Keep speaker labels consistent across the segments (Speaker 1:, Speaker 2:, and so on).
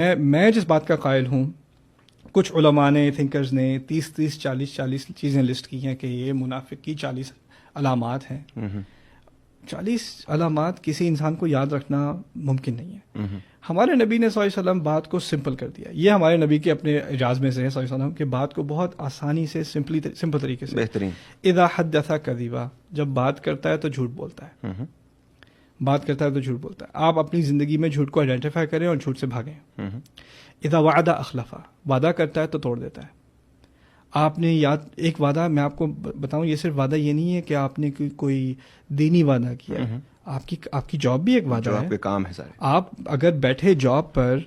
Speaker 1: میں جس بات کا قائل ہوں، کچھ علماء نے، تھنکرز نے 40 چیزیں لسٹ کی ہیں کہ یہ منافق کی 40 علامات ہیں. 40 علامات کسی انسان کو یاد رکھنا ممکن نہیں ہے. ہمارے نبی نے صلی اللہ علیہ وسلم بات کو سمپل کر دیا. یہ ہمارے نبی کے اپنے اعجاز میں سے ہے صلی اللہ علیہ وسلم کہ بات کو بہت آسانی سے سمپل طریقے سے.
Speaker 2: بہترین.
Speaker 1: اذا حدث کذبا، جب بات کرتا ہے تو جھوٹ بولتا ہے. بات کرتا ہے تو جھوٹ بولتا ہے. آپ اپنی زندگی میں جھوٹ کو آئیڈینٹیفائی کریں اور جھوٹ سے بھاگیں. اذا وعد اخلف، وعدہ کرتا ہے تو توڑ دیتا ہے. آپ نے یاد ایک وعدہ میں آپ کو بتاؤں، یہ صرف وعدہ یہ نہیں ہے کہ آپ نے کوئی دینی وعدہ کیا ہے. آپ کی جاب بھی ایک وعدہ ہے.
Speaker 2: آپ کے کام ہے سارے.
Speaker 1: آپ اگر بیٹھے جاب پر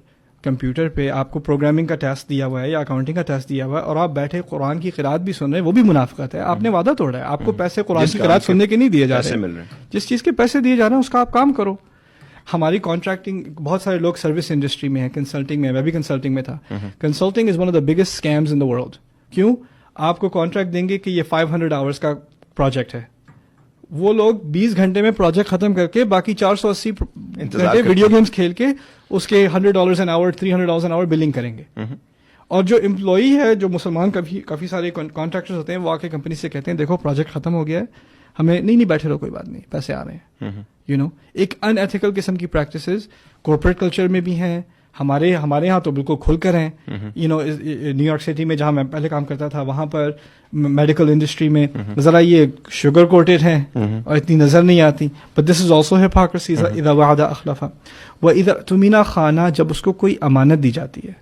Speaker 1: کمپیوٹر پہ آپ کو پروگرامنگ کا ٹیسٹ دیا ہوا ہے یا اکاؤنٹنگ کا ٹیسٹ دیا ہوا ہے اور آپ بیٹھے قرآن کی قرات بھی سن رہے ہیں، وہ بھی منافقت ہے. آپ نے وعدہ توڑا ہے. آپ کو پیسے قرآن کی قرات سننے کے نہیں دیے جا رہے. جس چیز کے پیسے دیے جا رہے ہیں اس کا آپ کام کرو. ہماری کانٹریکٹنگ، بہت سارے لوگ سروس انڈسٹری میں ہیں، کنسلٹنگ میں. میں بھی کنسلٹنگ میں تھا. Consulting is one of the biggest schemes in the world. کیوں؟ آپ کو کانٹریکٹ دیں گے کہ یہ 500 آورس کا پروجیکٹ ہے. وہ لوگ 20 گھنٹے میں پروجیکٹ ختم کر کے باقی 480 گھنٹے ویڈیو گیمز کھیل کے اس کے $100 an hour $300 an hour billing کریں گے. اور جو امپلائی ہے، جو مسلمان کافی سارے کانٹریکٹرز ہوتے ہیں، وہ آ کے کمپنی سے کہتے ہیں دیکھو پروجیکٹ ختم ہو گیا ہے، ہمیں نہیں بیٹھے رہو، کوئی بات نہیں، پیسے آ رہے ہیں. ایک ان ایتھیکل قسم کی پریکٹسز کارپوریٹ کلچر میں بھی ہیں. ہمارے یہاں تو بالکل کھل کر ہیں. نیو یارک سٹی میں جہاں میں پہلے کام کرتا تھا، وہاں پر میڈیکل انڈسٹری میں ذرا یہ شوگر کوٹڈ ہیں اور اتنی نظر نہیں آتی. But this is also hypocrisy. اذا وعد اخلف واذا اؤتمن خان، جب اس کو کوئی امانت دی جاتی ہے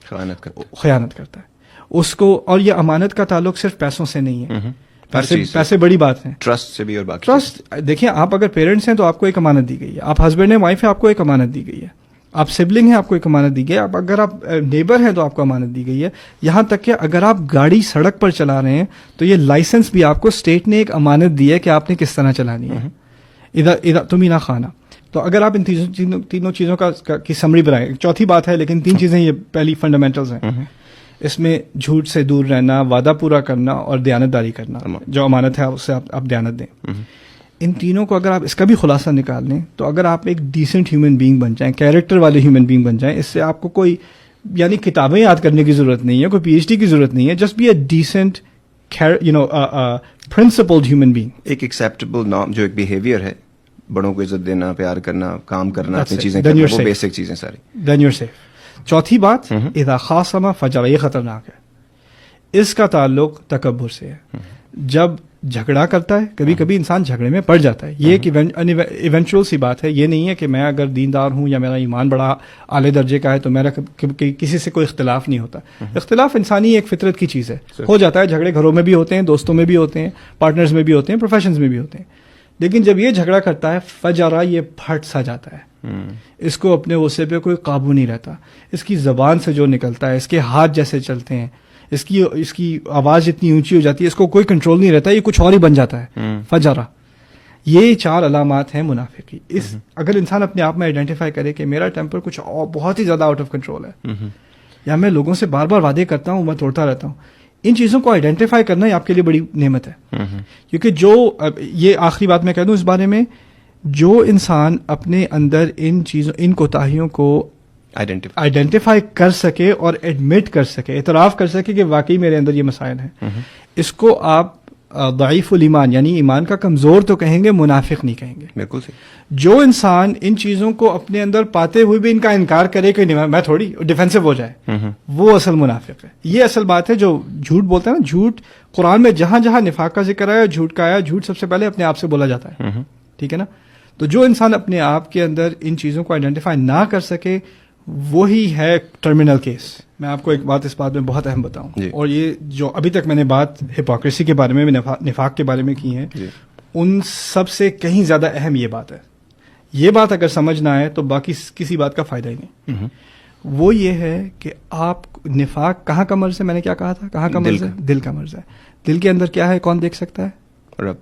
Speaker 1: خیانت کرتا ہے اس کو. اور یہ امانت کا تعلق صرف پیسوں سے نہیں ہے. پیسے بڑی بات ہیں،
Speaker 2: ٹرسٹ سے بھی. اور باقی
Speaker 1: ٹرسٹ دیکھیں، آپ اگر پیرنٹس ہیں تو آپ کو ایک امانت دی گئی ہے. آپ ہسبینڈ ہیں، وائف ہے، آپ کو ایک امانت دی گئی ہے. آپ سبلنگ ہیں، آپ کو ایک امانت دی گئی ہے. اگر آپ نیبر ہیں تو آپ کو امانت دی گئی ہے. یہاں تک کہ اگر آپ گاڑی سڑک پر چلا رہے ہیں تو یہ لائسنس بھی آپ کو اسٹیٹ نے ایک امانت دی ہے کہ آپ نے کس طرح چلانی ہے. اذا تمینہ خانہ. تو اگر آپ ان تینوں چیزوں کی سمری بنائیں، چوتھی بات ہے لیکن 3 چیزیں یہ پہلی فنڈامنٹلز ہیں. اس میں جھوٹ سے دور رہنا، وعدہ پورا کرنا اور دیانتداری کرنا. جو امانت ہے اس سے آپ دیانت دیں. ان تینوں کو اگر آپ اس کا بھی خلاصہ نکال لیں تو اگر آپ ایک ڈیسنٹ ہیومن بینگ بن جائیں، کیریکٹر والے ہیومن بینگ بن جائیں، اس سے آپ کو کوئی یعنی کتابیں یاد کرنے کی ضرورت نہیں ہے، کوئی PhD کی ضرورت نہیں ہے. Just be a decent principled human being.
Speaker 2: ایک ایکسیپٹیبل نارم، جو ایک بیہیویئر ہے، بڑوں کو عزت دینا، پیار کرنا، کام کرنا، اپنی چیزیں کرنا، وہ بیسک چیزیں ساری.
Speaker 1: دین یور سیف. چوتھی بات، اذا خاصم فجر. یہ خطرناک ہے. اس کا تعلق تکبر سے ہے. جب جھگڑا کرتا ہے، کبھی کبھی انسان جھگڑے میں پڑ جاتا ہے. یہ ایک ایونچوئل سی بات ہے. یہ نہیں ہے کہ میں اگر دیندار ہوں یا میرا ایمان بڑا اعلی درجے کا ہے تو میرا کسی سے کوئی اختلاف نہیں ہوتا. اختلاف انسانی ایک فطرت کی چیز ہے، ہو جاتا ہے. جھگڑے گھروں میں بھی ہوتے ہیں، دوستوں میں بھی ہوتے ہیں، پارٹنرز میں بھی ہوتے ہیں، پروفیشنز میں بھی ہوتے ہیں. لیکن جب یہ جھگڑا کرتا ہے فجرا، یہ پھٹ سا جاتا ہے. اس کو اپنے غصے پہ کوئی قابو نہیں رہتا. اس کی زبان سے جو نکلتا ہے، اس کے ہاتھ جیسے چلتے ہیں، اس کی آواز اتنی اونچی ہو جاتی ہے، اس کو کوئی کنٹرول نہیں رہتا، یہ کچھ اور ہی بن جاتا ہے. فجرا. یہ 4 علامات ہیں منافقی. اگر انسان اپنے آپ میں آئیڈینٹیفائی کرے کہ میرا ٹیمپر کچھ بہت ہی زیادہ آؤٹ آف کنٹرول ہے، یا میں لوگوں سے بار بار وعدے کرتا ہوں، میں توڑتا رہتا ہوں، ان چیزوں کو آئیڈینٹیفائی کرنا ہی آپ کے لیے بڑی نعمت ہے. کیونکہ یہ آخری بات میں کہہ دوں اس بارے میں، جو انسان اپنے اندر ان کوتاہیوں کو آئیڈینٹیفائی کر سکے اور ایڈمٹ کر سکے، اعتراف کر سکے کہ واقعی میرے اندر یہ مسائل ہیں، اس کو آپ ضعیف الایمان یعنی ایمان کا کمزور تو کہیں گے، منافق نہیں کہیں گے.
Speaker 2: بالکل صحیح. جو
Speaker 1: انسان ان چیزوں کو اپنے اندر پاتے ہوئے بھی ان کا انکار کرے کہ میں تھوڑی ڈیفینسو ہو جائے، وہ اصل منافق ہے. یہ اصل بات ہے. جو جھوٹ بولتا ہے نا، جھوٹ قرآن میں جہاں جہاں نفاق کا ذکر آیا، جھوٹ کا آیا، جھوٹ سب سے پہلے اپنے آپ سے بولا جاتا ہے. ٹھیک ہے نا. تو جو انسان اپنے آپ کے اندر ان چیزوں کو آئیڈینٹیفائی نہ کر سکے، وہی ہے ٹرمینل کیس. میں آپ کو ایک بات اس بات میں بہت اہم بتاؤں، اور یہ جو ابھی تک میں نے بات ہپوکریسی کے بارے میں، نفاق کے بارے میں کی ہے، ان سب سے کہیں زیادہ اہم یہ بات ہے. یہ بات اگر سمجھ نہ آئے تو باقی کسی بات کا فائدہ ہی نہیں. وہ یہ ہے کہ آپ نفاق کہاں کا مرض ہے. میں نے کیا کہا تھا؟ کہاں کا مرض ہے؟ دل کا مرض ہے. دل کے اندر کیا ہے؟ کون دیکھ سکتا ہے؟
Speaker 2: رب.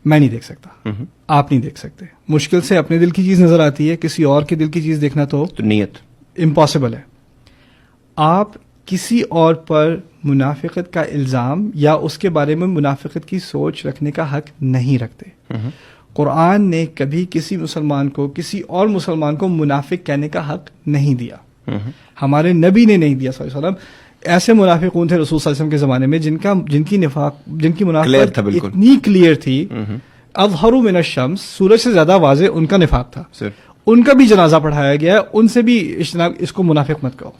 Speaker 1: میں نہیں دیکھ سکتا، آپ نہیں دیکھ سکتے. مشکل سے اپنے دل کی چیز نظر آتی ہے، کسی اور کے دل کی چیز دیکھنا تو
Speaker 2: نیت
Speaker 1: امپاسبل ہے. آپ کسی اور پر منافقت کا الزام یا اس کے بارے میں منافقت کی سوچ رکھنے کا حق نہیں رکھتے. قرآن نے کبھی کسی مسلمان کو، کسی اور مسلمان کو منافق کہنے کا حق نہیں دیا. ہمارے نبی نے نہیں دیا صلی اللہ علیہ وسلم. ایسے منافقون تھے رسول صلی اللہ علیہ وسلم کے زمانے میں جن کی منافقت اتنی کلیئر تھی, اظہر من الشمس, سورج سے زیادہ واضح ان کا نفاق تھا. ان کا بھی جنازہ پڑھایا گیا ہے, ان سے بھی اجتناب, اس کو منافق مت کہو.